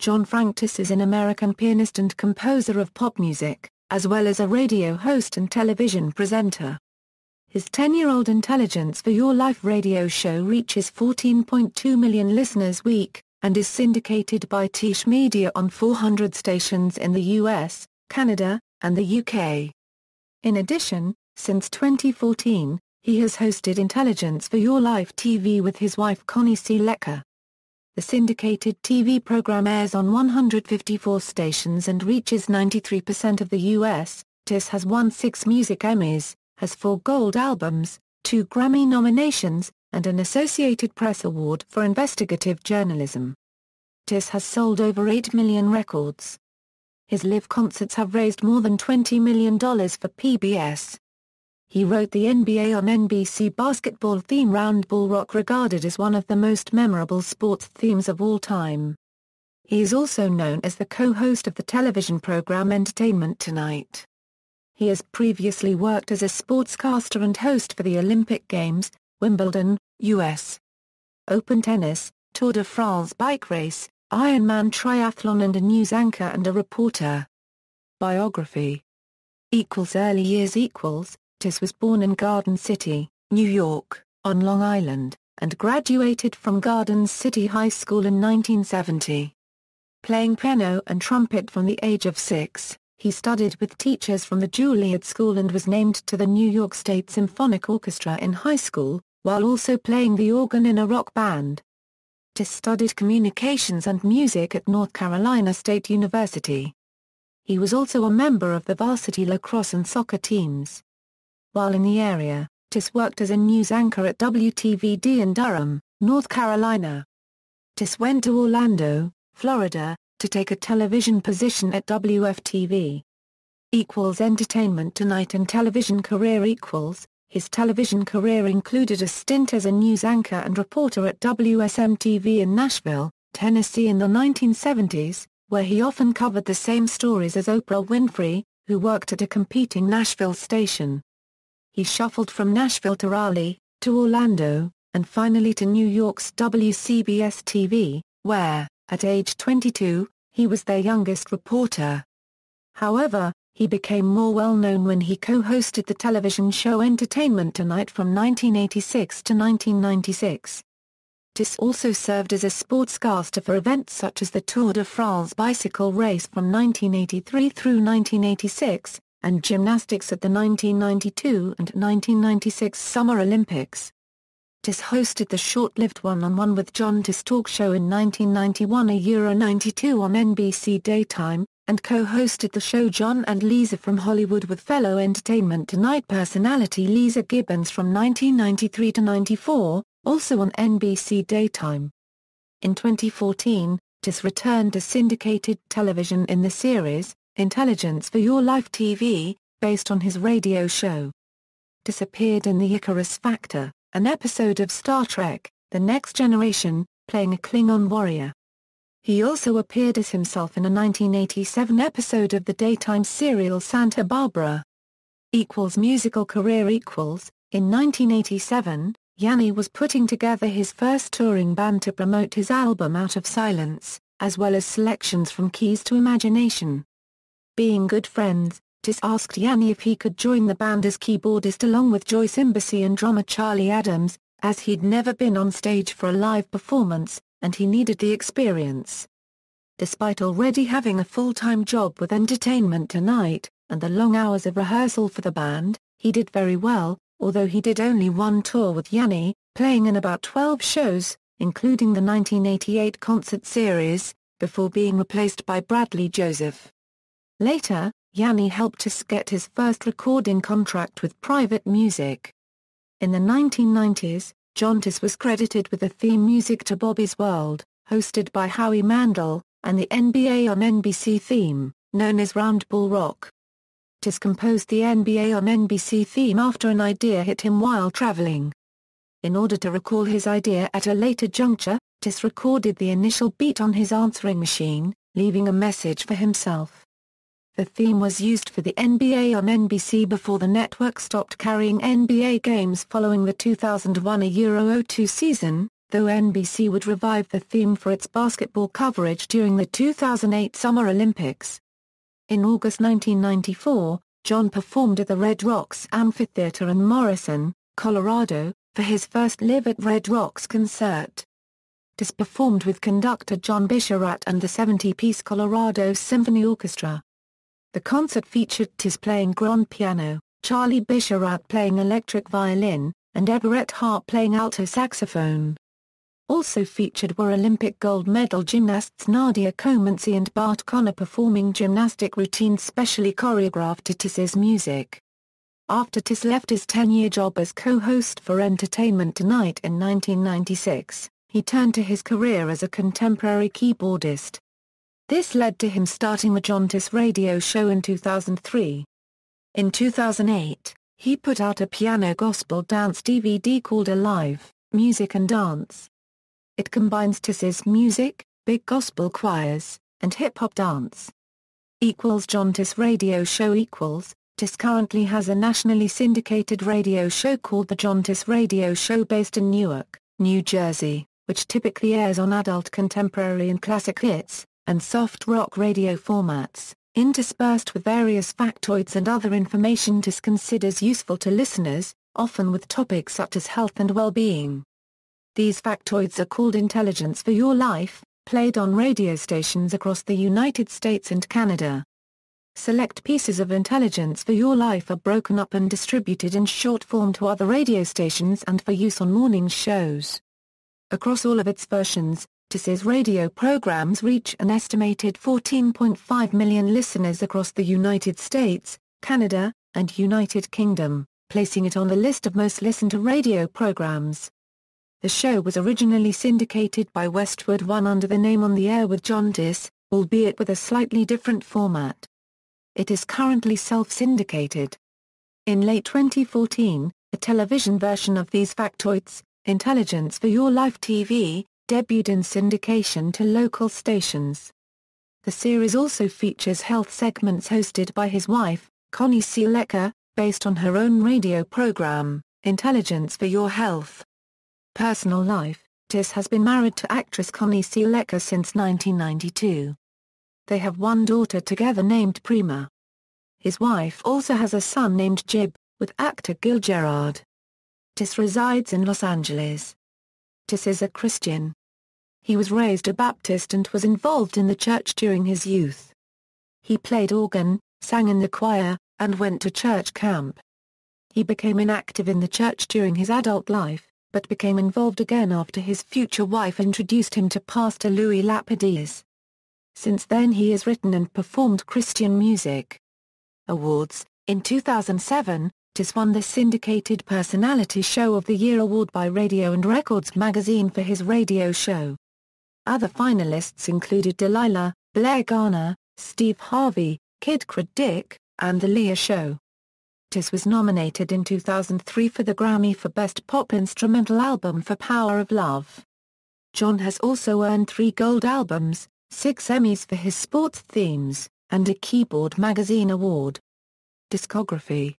John Frank Tesh is an American pianist and composer of pop music, as well as a radio host and television presenter. His 10-year-old Intelligence for Your Life radio show reaches 14.2 million listeners week, and is syndicated by Teshmedia on 400 stations in the US, Canada, and the UK. In addition, since 2014, he has hosted Intelligence for Your Life TV with his wife Connie Sellecca. The syndicated TV program airs on 154 stations and reaches 93% of the U.S. Tesh has won 6 music Emmys, has 4 gold albums, 2 Grammy nominations, and an Associated Press Award for investigative journalism. Tesh has sold over 8 million records. His live concerts have raised more than $20 million for PBS. He wrote the NBA on NBC basketball theme Roundball Rock, regarded as one of the most memorable sports themes of all time. He is also known as the co-host of the television program Entertainment Tonight. He has previously worked as a sportscaster and host for the Olympic Games, Wimbledon, US Open tennis, Tour de France bike race, Ironman Triathlon, and a news anchor and a reporter. Biography. Early years. Tesh was born in Garden City, New York, on Long Island, and graduated from Garden City High School in 1970. Playing piano and trumpet from the age of 6, he studied with teachers from the Juilliard School and was named to the New York State Symphonic Orchestra in high school, while also playing the organ in a rock band. Tesh studied communications and music at North Carolina State University. He was also a member of the varsity lacrosse and soccer teams. While in the area, Tesh worked as a news anchor at WTVD in Durham, North Carolina. Tesh went to Orlando, Florida, to take a television position at WFTV. Entertainment Tonight and television career. His television career included a stint as a news anchor and reporter at WSM-TV in Nashville, Tennessee in the 1970s, where he often covered the same stories as Oprah Winfrey, who worked at a competing Nashville station. He shuffled from Nashville to Raleigh, to Orlando, and finally to New York's WCBS-TV, where, at age 22, he was their youngest reporter. However, he became more well-known when he co-hosted the television show Entertainment Tonight from 1986 to 1996. Tesh also served as a sportscaster for events such as the Tour de France bicycle race from 1983 through 1986, and gymnastics at the 1992 and 1996 Summer Olympics. Tesh hosted the short-lived One-on-One with John Tesh talk show in 1991 92 on NBC Daytime, and co-hosted the show John and Lisa from Hollywood with fellow Entertainment Tonight personality Lisa Gibbons from 1993 to 94, also on NBC Daytime. In 2014, Tesh returned to syndicated television in the series, Intelligence for Your Life TV, based on his radio show. Tesh appeared in The Icarus Factor, an episode of Star Trek, The Next Generation, playing a Klingon warrior. He also appeared as himself in a 1987 episode of the daytime serial Santa Barbara. Musical career. In 1987, Yanni was putting together his first touring band to promote his album Out of Silence, as well as selections from Keys to Imagination. Being good friends, Tesh asked Yanni if he could join the band as keyboardist along with Joyce Embassy and drummer Charlie Adams, as he'd never been on stage for a live performance, and he needed the experience. Despite already having a full-time job with Entertainment Tonight, and the long hours of rehearsal for the band, he did very well, although he did only one tour with Yanni, playing in about 12 shows, including the 1988 concert series, before being replaced by Bradley Joseph. Later, Yanni helped Tesh get his first recording contract with Private Music. In the 1990s, John Tesh was credited with the theme music to Bobby's World, hosted by Howie Mandel, and the NBA on NBC theme, known as Roundball Rock. Tesh composed the NBA on NBC theme after an idea hit him while traveling. In order to recall his idea at a later juncture, Tesh recorded the initial beat on his answering machine, leaving a message for himself. The theme was used for the NBA on NBC before the network stopped carrying NBA games following the 2001-02 season. though NBC would revive the theme for its basketball coverage during the 2008 Summer Olympics. In August 1994, John performed at the Red Rocks Amphitheater in Morrison, Colorado, for his first Live at Red Rocks concert. Tiss performed with conductor John Bisharat and the 70-piece Colorado Symphony Orchestra. The concert featured Tiss playing grand piano, Charlie Bisharat playing electric violin, and Everett Hart playing alto saxophone. Also featured were Olympic gold medal gymnasts Nadia Comaneci and Bart Conner performing gymnastic routines specially choreographed to Tiss's music. After Tiss left his 10-year job as co-host for Entertainment Tonight in 1996, he turned to his career as a contemporary keyboardist. This led to him starting the John Tiss Radio Show in 2003. In 2008, he put out a piano gospel dance DVD called Alive, Music and Dance. It combines Tiss's music, big gospel choirs, and hip-hop dance. John Tiss Radio Show Tiss currently has a nationally syndicated radio show called The John Tiss Radio Show based in Newark, New Jersey, which typically airs on adult contemporary and classic hits, and soft rock radio formats, interspersed with various factoids and other information Tiss considers useful to listeners, often with topics such as health and well-being. These factoids are called Intelligence for Your Life, played on radio stations across the United States and Canada. Select pieces of Intelligence for Your Life are broken up and distributed in short form to other radio stations and for use on morning shows. Across all of its versions, Tiss's radio programs reach an estimated 14.5 million listeners across the United States, Canada, and United Kingdom, placing it on the list of most listened to radio programs. The show was originally syndicated by Westwood One under the name On the Air with John Tiss, albeit with a slightly different format. It is currently self-syndicated. In late 2014, a television version of these factoids, Intelligence for Your Life TV, debuted in syndication to local stations. The series also features health segments hosted by his wife, Connie Sellecca, based on her own radio program, Intelligence for Your Health. Personal life: Tiss has been married to actress Connie Sellecca since 1992. They have one daughter together named Prima. His wife also has a son named Jib, with actor Gil Gerard. Tiss resides in Los Angeles. Tiss is a Christian. He was raised a Baptist and was involved in the church during his youth. He played organ, sang in the choir, and went to church camp. He became inactive in the church during his adult life, but became involved again after his future wife introduced him to Pastor Louis Lapidus. Since then he has written and performed Christian music. Awards: in 2007, Tiss won the Syndicated Personality Show of the Year award by Radio and Records magazine for his radio show. Other finalists included Delilah, Blair Garner, Steve Harvey, Kid Dick, and The Leah Show. Tiss was nominated in 2003 for the Grammy for Best Pop Instrumental Album for Power of Love. John has also earned 3 gold albums, 6 Emmys for his sports themes, and a Keyboard Magazine award. Discography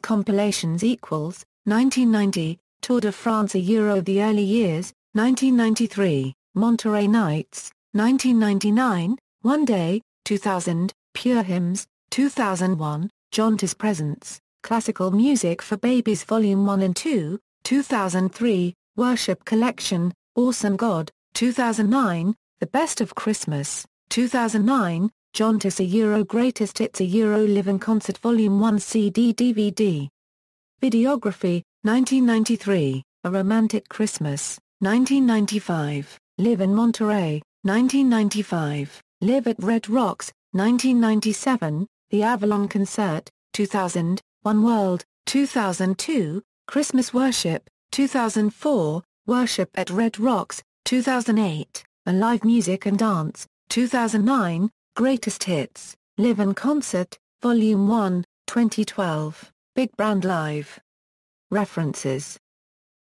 compilations 1990, Tour de France Euro the early years, 1993, Monterey Nights, 1999, One Day, 2000, Pure Hymns, 2001, John Tiss Presents, Classical Music for Babies Volume 1 and 2, 2003, Worship Collection, Awesome God, 2009, The Best of Christmas, 2009, John Tiss Greatest Hits Live in Concert Volume 1 CD DVD. Videography, 1993, A Romantic Christmas, 1995, Live in Monterey, 1995, Live at Red Rocks, 1997, The Avalon Concert, 2000, One World, 2002, Christmas Worship, 2004, Worship at Red Rocks, 2008, Alive Music and Dance, 2009, Greatest Hits, Live in Concert, Volume 1, 2012, Big Brand Live. References.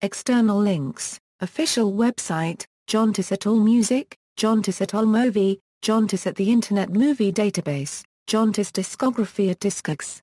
External links, Official website, John Tiss et al. Music, John Tiss et al. Movie, John Tiss at the Internet Movie Database, John Tiss Discography at Discogs.